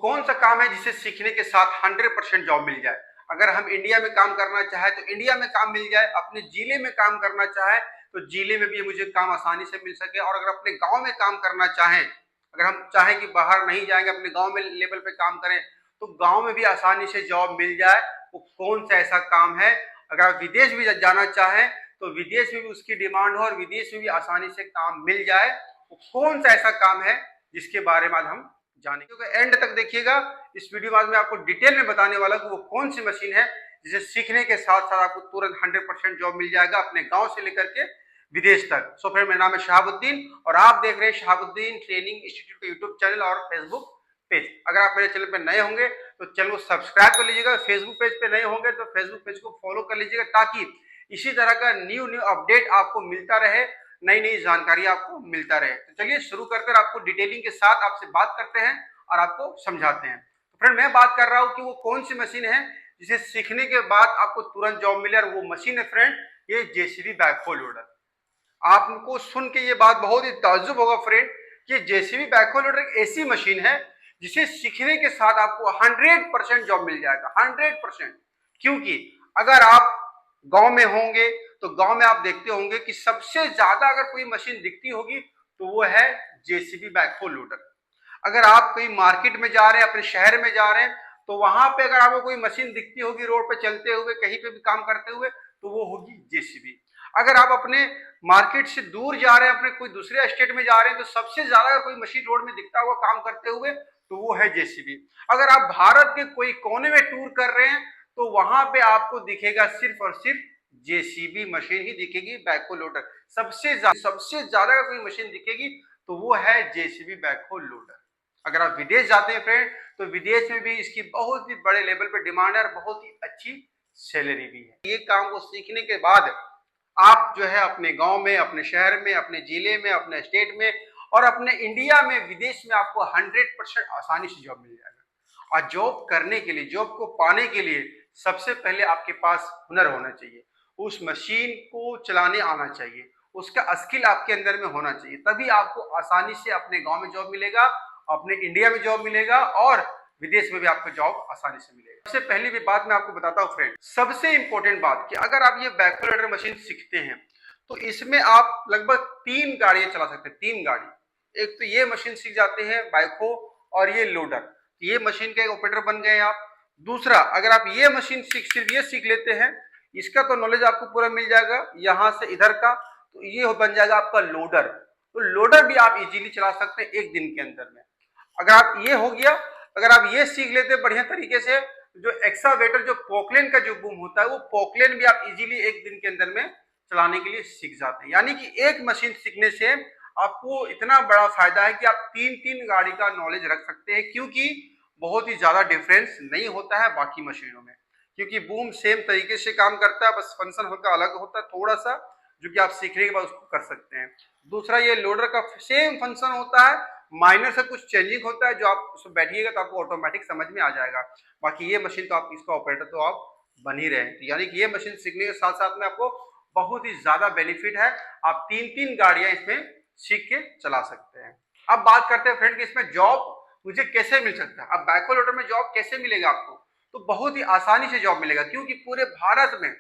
कौन सा काम है जिसे सीखने के साथ 100% जॉब मिल जाए। अगर हम इंडिया में काम करना चाहे तो इंडिया में काम मिल जाए, अपने जिले में काम करना चाहे तो जिले में भी मुझे काम आसानी से मिल सके, और अगर अपने गांव में काम करना चाहें, अगर हम चाहें कि बाहर नहीं जाएंगे अपने गांव में लेवल पे काम करें तो गांव में भी आसानी से जॉब मिल जाए। वो कौन सा ऐसा काम है। अगर आप विदेश भी जाना चाहें तो विदेश में भी उसकी डिमांड हो और विदेश में भी आसानी से काम मिल जाए। वो कौन सा ऐसा काम है जिसके बारे में आज हम जानेंगे, क्योंकि एंड तक देखिएगा। इस वीडियो में मैं आपको डिटेल में बताने वाला हूं कि वो कौन सी मशीन है जिसे सीखने के साथ साथ आपको तुरंत 100% जॉब मिल जाएगा अपने गांव से लेकर के विदेश तक। सो फ्रेंड, मेरा नाम है शहाबुद्दीन और आप देख रहे हैं शहाबुद्दीन ट्रेनिंग इंस्टीट्यूट का यूट्यूब चैनल और फेसबुक पेज। अगर आप मेरे चैनल पे नए होंगे तो चैनल को सब्सक्राइब कर लीजिएगा, फेसबुक पेज पे नए होंगे तो फेसबुक पेज को फॉलो कर लीजिएगा, ताकि इसी तरह का न्यू अपडेट आपको मिलता रहे, नई नई जानकारी आपको मिलता रहे। तो चलिए शुरू करकर आपको डिटेलिंग के साथ आपसे बात करते हैं और आपको समझाते हैं। तो फ्रेंड, मैं बात कर रहा हूं कि वो कौन सी मशीन है जिसे सीखने के बाद आपको तुरंत जॉब मिले, और वो मशीन है फ्रेंड ये जेसीबी बैकहो लोडर। आपको सुन के ये बात बहुत ही ताज्जुब होगा फ्रेंड कि जेसीबी बैकहो लोडर एक ऐसी मशीन है जिसे सीखने के साथ आपको 100% जॉब मिल जाएगा, 100%। क्योंकि अगर आप गांव में होंगे तो गांव में आप देखते होंगे कि सबसे ज्यादा अगर कोई मशीन दिखती होगी तो वो है जेसीबी बैकहो लोडर। अगर आप कहीं मार्केट में जा रहे हैं, अपने शहर में जा रहे हैं, तो वहां पे अगर आपको कोई मशीन दिखती होगी रोड पे चलते हुए, कहीं पे भी काम करते हुए, तो वो होगी जेसीबी। अगर आप अपने मार्केट से दूर जा रहे हैं, अपने कोई दूसरे स्टेट में जा रहे हैं, तो सबसे ज्यादा अगर कोई मशीन रोड में दिखता हुआ काम करते हुए तो वो है जेसीबी। अगर आप भारत के कोई कोने में टूर कर रहे हैं तो वहां पे आपको दिखेगा सिर्फ और सिर्फ जेसीबी मशीन ही दिखेगी, बैकहो लोडर। सबसे ज्यादा अगर कोई मशीन दिखेगी तो वो है जेसीबी बैकहो लोडर। अगर आप विदेश जाते हैं फ्रेंड तो विदेश में भी इसकी बहुत ही बड़े लेवल पे डिमांड है और बहुत ही अच्छी सैलरी भी है। ये काम को सीखने के बाद आप जो है अपने गांव में, अपने शहर में, अपने जिले में, अपने स्टेट में और अपने इंडिया में, विदेश में आपको 100% आसानी से जॉब मिल जाएगा। और जॉब करने के लिए, जॉब को पाने के लिए सबसे पहले आपके पास हुनर होना चाहिए, उस मशीन को चलाने आना चाहिए, उसका स्किल आपके अंदर में होना चाहिए, तभी आपको आसानी से अपने गांव में जॉब मिलेगा, अपने इंडिया में जॉब मिलेगा और विदेश में भी आपको जॉब आसानी से मिलेगा। सबसे पहली भी बात मैं आपको बताता हूँ फ्रेंड, सबसे इंपॉर्टेंट बात कि अगर आप ये बैकहो लोडर मशीन सीखते हैं तो इसमें आप लगभग 3 गाड़ियां चला सकते हैं, 3 गाड़ी। एक तो ये मशीन सीख जाते हैं बैकहो और ये लोडर, ये मशीन के ऑपरेटर बन गए आप। दूसरा, अगर आप ये मशीन सिर्फ ये सीख लेते हैं, इसका तो नॉलेज आपको पूरा मिल जाएगा यहां से इधर का, तो ये बन जाएगा आपका लोडर। तो लोडर भी आप इजीली चला सकते हैं एक दिन के अंदर में। अगर आप ये हो गया, अगर आप ये सीख लेते हैं बढ़िया तरीके से, जो एक्सावेटर, जो पोकलेन का जो बूम होता है, वो पोकलेन भी आप इजीली एक दिन के अंदर में चलाने के लिए सीख जाते हैं। यानी कि एक मशीन सीखने से आपको इतना बड़ा फायदा है कि आप 3-3 गाड़ी का नॉलेज रख सकते हैं, क्योंकि बहुत ही ज्यादा डिफरेंस नहीं होता है बाकी मशीनों में, क्योंकि बूम सेम तरीके से काम करता है, बस फंक्शन हल्का अलग होता है थोड़ा सा, जो कि आप सीखने के बाद उसको कर सकते हैं। दूसरा, ये लोडर का सेम फंक्शन होता है, माइनर से कुछ चेंजिंग होता है, जो आप उसमें बैठिएगा तो आपको ऑटोमेटिक समझ में आ जाएगा। बाकी ये मशीन तो आप इसका ऑपरेटर तो आप बन ही रहे हैं, यानी कि ये मशीन सीखने के साथ साथ में आपको बहुत ही ज्यादा बेनिफिट है। आप 3-3 गाड़ियां इसमें सीख के चला सकते हैं। अब बात करते हैं फ्रेंड कि इसमें जॉब मुझे कैसे मिल सकता है। अब बैकहो लोडर में जॉब कैसे मिलेगा आपको, तो बहुत ही आसानी से जॉब मिलेगा, क्योंकि पूरे भारत में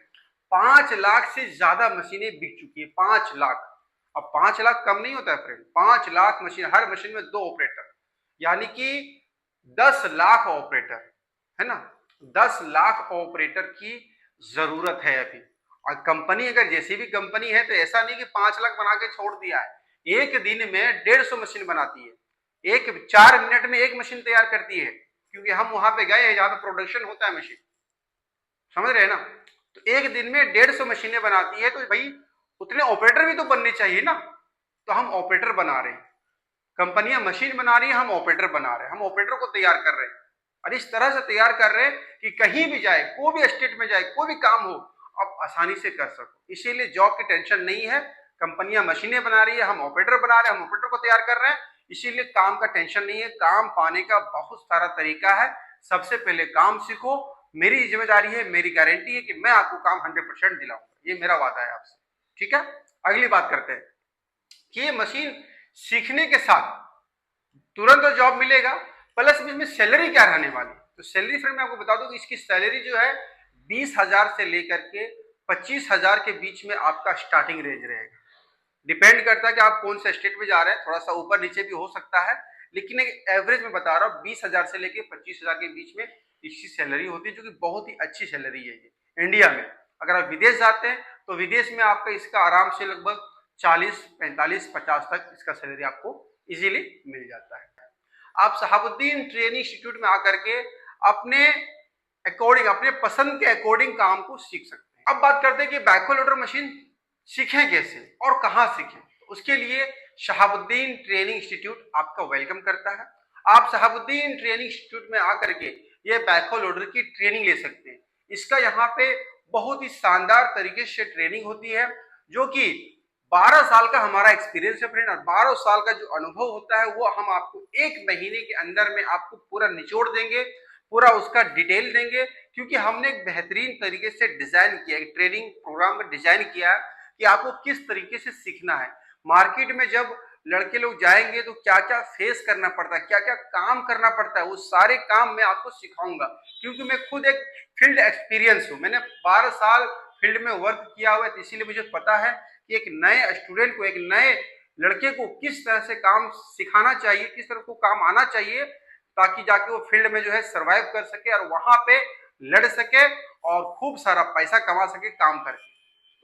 5 लाख से ज्यादा मशीनें बिक चुकी है, 5 लाख। अब 5 लाख कम नहीं होता है फ्रेंड, 5 लाख मशीन, हर मशीन में 2 ऑपरेटर, यानी कि 10 लाख ऑपरेटर है ना, 10 लाख ऑपरेटर की जरूरत है अभी। और कंपनी अगर जैसी भी कंपनी है तो ऐसा नहीं कि 5 लाख बना के छोड़ दिया है, एक दिन में 150 मशीन बनाती है, 4 मिनट में एक मशीन तैयार करती है, क्योंकि हम वहां पे गए हैं जहां पे प्रोडक्शन होता है मशीन, समझ रहे हैं ना। तो एक दिन में 150 मशीनें बनाती है, तो भाई उतने ऑपरेटर भी तो बनने चाहिए ना। तो हम ऑपरेटर बना रहे हैं, कंपनियां मशीन बना रही है, हम ऑपरेटर बना रहे हैं, हम ऑपरेटर को तैयार कर रहे हैं, और इस तरह से तैयार कर रहे हैं कि कहीं भी जाए, कोई भी स्टेट में जाए, कोई भी काम हो, आप आसानी से कर सको। इसीलिए जॉब की टेंशन नहीं है, कंपनियां मशीनें बना रही है, हम ऑपरेटर बना रहे हैं, हम ऑपरेटर को तैयार कर रहे हैं, इसीलिए काम का टेंशन नहीं है। काम पाने का बहुत सारा तरीका है, सबसे पहले काम सीखो। मेरी जिम्मेदारी है, मेरी गारंटी है कि मैं आपको काम 100% दिलाऊंगा, ये मेरा वादा है आपसे, ठीक है। अगली बात करते हैं कि ये मशीन सीखने के साथ तुरंत तो जॉब मिलेगा, प्लस में इसमें सैलरी क्या रहने वाली है। तो सैलरी फ्रेंड मैं आपको बता दूं कि इसकी सैलरी जो है 20,000 से लेकर के 25,000 के बीच में आपका स्टार्टिंग रेंज रहेगा। डिपेंड करता है कि आप कौन से स्टेट में जा रहे हैं, थोड़ा सा ऊपर नीचे भी हो सकता है, लेकिन एक एवरेज में बता रहा हूँ 20,000 से लेकर 25,000 के बीच में इसकी सैलरी होती है, जो कि बहुत ही अच्छी सैलरी है ये इंडिया में। अगर आप विदेश जाते हैं तो विदेश में आपका इसका आराम से लगभग 40, 45, 50 तक इसका सैलरी आपको इजीली मिल जाता है। आप शहाबुद्दीन ट्रेनिंग इंस्टीट्यूट में आकर के अपने अकॉर्डिंग, अपने पसंद के अकॉर्डिंग काम को सीख सकते हैं। अब बात करते हैं कि बैकहो लोडर मशीन सीखें कैसे और कहां सीखें। उसके लिए शहाबुद्दीन ट्रेनिंग इंस्टीट्यूट आपका वेलकम करता है। आप शहाबुद्दीन ट्रेनिंग इंस्टीट्यूट में आकर के ये बैकहो लोडर की ट्रेनिंग ले सकते हैं। इसका यहाँ पे बहुत ही शानदार तरीके से ट्रेनिंग होती है, जो कि 12 साल का हमारा एक्सपीरियंस है फ्रेंड, और 12 साल का जो अनुभव होता है वो हम आपको 1 महीने के अंदर में आपको पूरा निचोड़ देंगे, पूरा उसका डिटेल देंगे, क्योंकि हमने एक बेहतरीन तरीके से डिजाइन किया, एक ट्रेनिंग प्रोग्राम में डिजाइन किया है कि आपको किस तरीके से सीखना है। मार्केट में जब लड़के लोग जाएंगे तो क्या क्या फेस करना पड़ता है, क्या क्या काम करना पड़ता है, वो सारे काम मैं आपको सिखाऊंगा, क्योंकि मैं खुद एक फील्ड एक्सपीरियंस हूँ। मैंने 12 साल फील्ड में वर्क किया हुआ है, तो इसीलिए मुझे पता है कि एक नए स्टूडेंट को, एक नए लड़के को किस तरह से काम सिखाना चाहिए, किस तरह को काम आना चाहिए, ताकि जाके वो फील्ड में जो है सर्वाइव कर सके और वहां पे लड़ सके और खूब सारा पैसा कमा सके काम करके।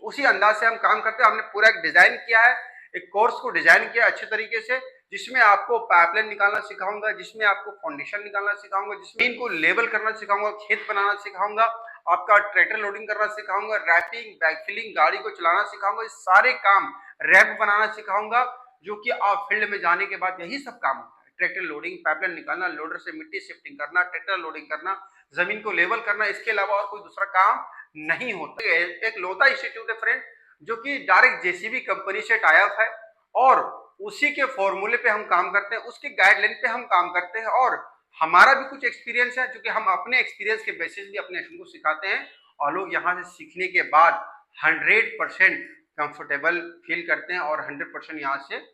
उसी अंदाज से हम काम करते हैं। हमने पूरा एक डिजाइन किया है, एक कोर्स को डिजाइन किया अच्छे तरीके से, जिसमें आपको पाइपलाइन निकालना सिखाऊंगा, जिसमें आपको फाउंडेशन निकालना सिखाऊंगा, जिसमें इनको लेवल करना सिखाऊंगा, खेत बनाना सिखाऊंगा, आपका ट्रैक्टर लोडिंग करना सिखाऊंगा, रैपिंग, बैकफिलिंग, गाड़ी को चलाना सिखाऊंगा। ये सारे काम, रैप बनाना सिखाऊंगा, जो कि आप फील्ड में जाने के बाद यही सब काम होता है। ट्रैक्टर लोडिंग, पाइपलाइन निकालना, लोडर से मिट्टी शिफ्टिंग करना, ट्रैक्टर लोडिंग करना, जमीन को लेवल करना, इसके अलावा और कोई दूसरा काम नहीं होता। एक लोता इंस्टीट्यूट है फ्रेंड, जो कि डायरेक्ट जेसीबी कंपनी से टाई अप है, और उसी के फॉर्मूले पे हम काम करते हैं, उसके गाइडलाइन पे हम काम करते हैं, और हमारा भी कुछ एक्सपीरियंस है, जो कि हम अपने एक्सपीरियंस के बेसिस भी अपने स्टूडेंट को सिखाते हैं, और लोग यहाँ से सीखने के बाद 100% कंफर्टेबल फील करते हैं और 100% यहाँ से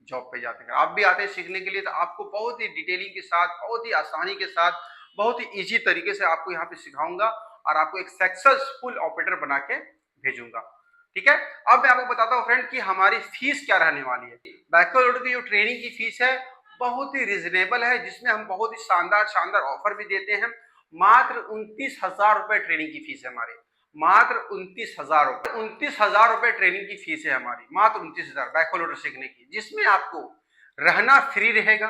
जॉब पे जाते हैं। आप भी आते हैं सीखने के लिए, तो आपको बहुत ही डिटेलिंग के साथ, बहुत ही आसानी के साथ, बहुत ही इजी तरीके से आपको यहाँ पे सिखाऊंगा और आपको एक सक्सेसफुल ऑपरेटर बना के भेजूंगा। ठीक है, अब मैं आपको बताता हूँ फ्रेंड कि हमारी फीस क्या रहने वाली है। बैकहो लोडर की जो ट्रेनिंग की फीस है बहुत ही रिजनेबल है, जिसमें हम बहुत ही शानदार शानदार ऑफर भी देते हैं। मात्र 29,000 रुपए ट्रेनिंग की फीस है हमारी, मात्र 29,000 रुपए, 29,000 रुपए ट्रेनिंग की फीस है हमारी, मात्र 29,000 बैकहो लोडर सीखने की, जिसमें आपको रहना फ्री रहेगा,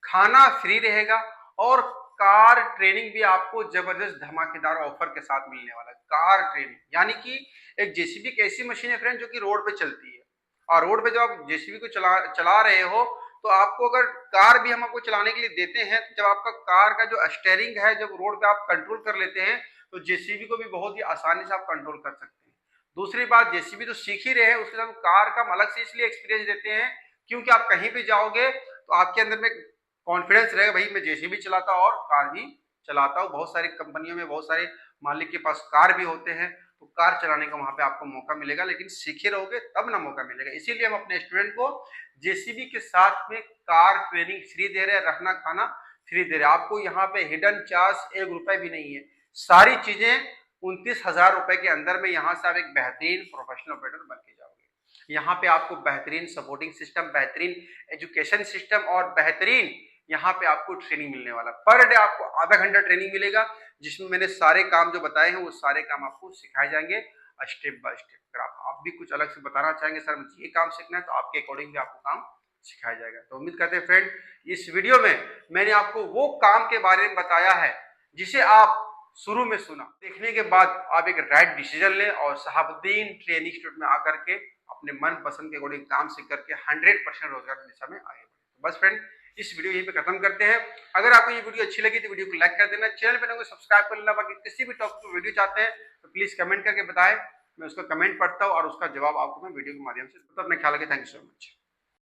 खाना फ्री रहेगा, और कार ट्रेनिंग भी आपको जबरदस्त धमाकेदार ऑफर के साथ मिलने वाला है। कार ट्रेनिंग यानी कि एक जेसीबी एक ऐसी मशीन है फ्रेंड, जो कि रोड पे चलती है, और रोड पे जब आप जेसीबी को चला रहे हो, तो आपको अगर कार भी हम आपको चलाने के लिए देते हैं, तो जब आपका कार का जो स्टीयरिंग है, जब रोड पे आप कंट्रोल कर लेते हैं, तो जेसीबी को भी बहुत ही आसानी से आप कंट्रोल कर सकते हैं। दूसरी बात, जेसीबी तो सीख ही रहे हैं, उसके साथ कार का हम अलग से इसलिए एक्सपीरियंस देते हैं, क्योंकि आप कहीं भी जाओगे तो आपके अंदर में कॉन्फिडेंस रहेगा, भाई मैं जेसीबी चलाता हूँ और कार भी चलाता हूँ। बहुत सारी कंपनियों में बहुत सारे मालिक के पास कार भी होते हैं, तो कार चलाने का वहां पे आपको मौका मिलेगा, लेकिन सीखे रहोगे तब ना मौका मिलेगा। इसीलिए हम अपने स्टूडेंट को जेसीबी के साथ में कार ट्रेनिंग फ्री दे रहे हैं, रहना खाना फ्री दे रहे हैं। आपको यहाँ पे हिडन चार्ज 1 रुपए भी नहीं है, सारी चीजें 29,000 रुपए के अंदर में। यहाँ से आप एक बेहतरीन प्रोफेशनल ऑपरेटर बन के जाओगे। यहाँ पे आपको बेहतरीन सपोर्टिंग सिस्टम, बेहतरीन एजुकेशन सिस्टम और बेहतरीन यहाँ पे आपको ट्रेनिंग मिलने वाला। पर डे आपको आधा घंटा ट्रेनिंग मिलेगा, जिसमें मैंने सारे काम जो बताए हैं वो सारे काम आपको सिखाए जाएंगे स्टेप बाय स्टेप। अगर आप भी कुछ अलग से बताना चाहेंगे, सर मुझे ये काम सीखना है, तो आपके अकॉर्डिंग भी आपको काम सिखाया जाएगा। तो उम्मीद करते हैं फ्रेंड, इस वीडियो में मैंने आपको वो काम के बारे में बताया है जिसे आप शुरू में सुना, देखने के बाद आप एक राइट डिसीजन लें और शहाबुद्दीन ट्रेनिंग इंस्टीट्यूट में आकर के अपने मन पसंद के अकॉर्डिंग काम सीख करके 100% रोजगार की दिशा में आगे बढ़े। बस फ्रेंड, इस वीडियो यहीं पे खत्म करते हैं। अगर आपको ये वीडियो अच्छी लगी तो वीडियो को लाइक कर देना, चैनल पे नए सब्सक्राइब कर लेना। बाकी किसी भी टॉपिक पर वीडियो चाहते हैं तो प्लीज कमेंट करके बताएं, मैं उसका कमेंट पढ़ता हूँ और उसका जवाब आपको मैं वीडियो के माध्यम से। तो अपना ख्याल रखें, थैंक यू सो मच।